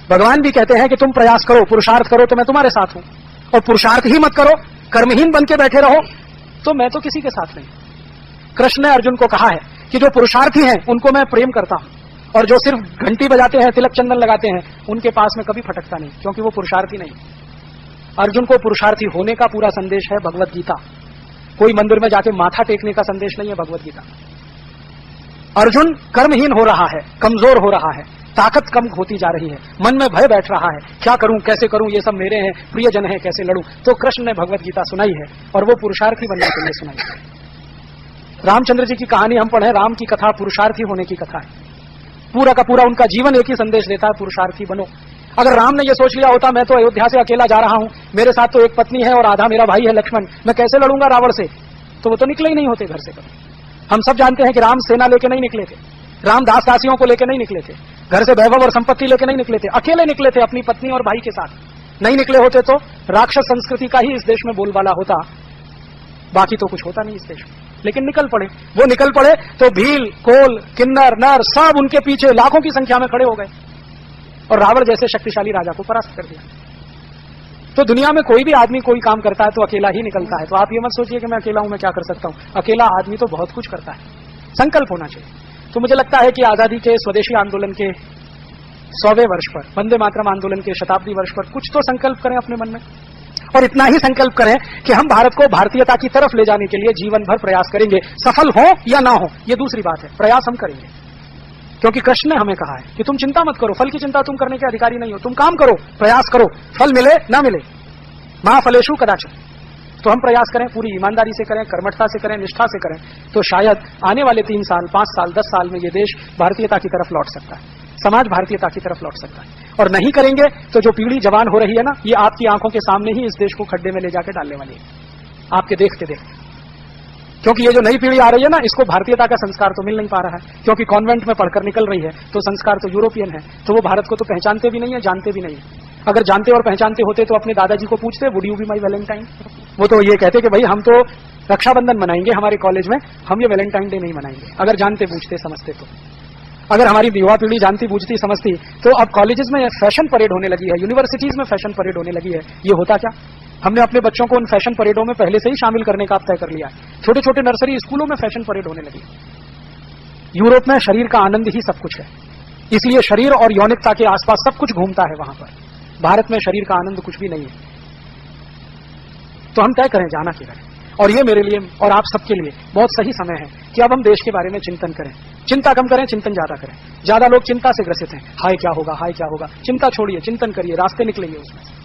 भगवान भी कहते हैं कि तुम प्रयास करो, पुरुषार्थ करो तो मैं तुम्हारे साथ हूं, और पुरुषार्थ ही मत करो, कर्महीन बन के बैठे रहो तो मैं तो किसी के साथ नहीं। कृष्ण ने अर्जुन को कहा है कि जो पुरुषार्थी हैं उनको मैं प्रेम करता हूं, और जो सिर्फ घंटी बजाते हैं, तिलक चंदन लगाते हैं, उनके पास में कभी फटकता नहीं, क्योंकि वो पुरुषार्थी नहीं। अर्जुन को पुरुषार्थी होने का पूरा संदेश है भगवत गीता। कोई मंदिर में जाके माथा टेकने का संदेश नहीं है भगवत गीता। अर्जुन कर्महीन हो रहा है, कमजोर हो रहा है, ताकत कम होती जा रही है, मन में भय बैठ रहा है, क्या करूं, कैसे करूं, ये सब मेरे हैं, प्रियजन है, कैसे लड़ूं। तो कृष्ण ने भगवत गीता सुनाई है, और वो पुरुषार्थी बनने के लिए सुनाई है। रामचंद्र जी की कहानी हम पढ़े, राम की कथा पुरुषार्थी होने की कथा है। पूरा का पूरा उनका जीवन एक ही संदेश देता है, पुरुषार्थी बनो। अगर राम ने यह सोच लिया होता मैं तो अयोध्या से अकेला जा रहा हूं, मेरे साथ तो एक पत्नी है और आधा मेरा भाई है लक्ष्मण, मैं कैसे लड़ूंगा रावण से, तो वो तो निकले ही नहीं होते घर से कभी। हम सब जानते हैं कि राम सेना लेके नहीं निकले थे, राम दास दासियों को लेकर नहीं निकले थे, घर से वैभव और संपत्ति लेके नहीं निकले थे, अकेले निकले थे अपनी पत्नी और भाई के साथ। नहीं निकले होते तो राक्षस संस्कृति का ही इस देश में बोलबाला होता, बाकी तो कुछ होता नहीं इस देश में। लेकिन निकल पड़े, वो निकल पड़े तो भील, कोल, किन्नर, नर सब उनके पीछे लाखों की संख्या में खड़े हो गए और रावण जैसे शक्तिशाली राजा को परास्त कर दिया। तो दुनिया में कोई भी आदमी कोई काम करता है तो अकेला ही निकलता है। तो आप ये मत सोचिए कि मैं अकेला हूं, मैं क्या कर सकता हूं। अकेला आदमी तो बहुत कुछ करता है, संकल्प होना चाहिए। तो मुझे लगता है कि आजादी के स्वदेशी आंदोलन के 100वें वर्ष पर, वंदे मातरम आंदोलन के शताब्दी वर्ष पर कुछ तो संकल्प करें अपने मन में, और इतना ही संकल्प करें कि हम भारत को भारतीयता की तरफ ले जाने के लिए जीवन भर प्रयास करेंगे। सफल हो या ना हो ये दूसरी बात है, प्रयास हम करेंगे। क्योंकि कृष्ण ने हमें कहा है कि तुम चिंता मत करो, फल की चिंता तुम करने के अधिकारी नहीं हो, तुम काम करो, प्रयास करो, फल मिले ना मिले, महाफलेषु कदाचन। तो हम प्रयास करें, पूरी ईमानदारी से करें, कर्मठता से करें, निष्ठा से करें, तो शायद आने वाले 3 साल, 5 साल, 10 साल में ये देश भारतीयता की तरफ लौट सकता है, समाज भारतीयता की तरफ लौट सकता है। और नहीं करेंगे तो जो पीढ़ी जवान हो रही है ना, ये आपकी आंखों के सामने ही इस देश को खड्डे में ले जाकर डालने वाली है, आपके देखते देखते। क्योंकि ये जो नई पीढ़ी आ रही है ना, इसको भारतीयता का संस्कार तो मिल नहीं पा रहा है, क्योंकि कॉन्वेंट में पढ़कर निकल रही है, तो संस्कार तो यूरोपियन है, तो वो भारत को तो पहचानते भी नहीं है, जानते भी नहीं है। अगर जानते और पहचानते होते तो अपने दादाजी को पूछते, would you be my Valentine. वो तो ये कहते कि भाई हम तो रक्षाबंधन मनाएंगे हमारे कॉलेज में, हम ये वैलेंटाइन डे नहीं मनाएंगे। अगर जानते पूछते समझते तो। अगर हमारी युवा पीढ़ी जानती बूझती समझती तो अब कॉलेजेस में फैशन परेड होने लगी है, यूनिवर्सिटीज में फैशन परेड होने लगी है, ये होता क्या? हमने अपने बच्चों को उन फैशन परेडों में पहले से ही शामिल करने का अब तय कर लिया है। छोटे छोटे नर्सरी स्कूलों में फैशन परेड होने लगी। यूरोप में शरीर का आनंद ही सब कुछ है, इसलिए शरीर और यौनिकता के आसपास सब कुछ घूमता है वहां पर। भारत में शरीर का आनंद कुछ भी नहीं है। तो हम तय करें जाना किधर है, और ये मेरे लिए और आप सबके लिए बहुत सही समय है कि अब हम देश के बारे में चिंतन करें। चिंता कम करें, चिंतन ज्यादा करें। ज्यादा लोग चिंता से ग्रसित हैं, हाय क्या होगा, हाय क्या होगा। चिंता छोड़िए, चिंतन करिए, रास्ते निकलेंगे उसमें।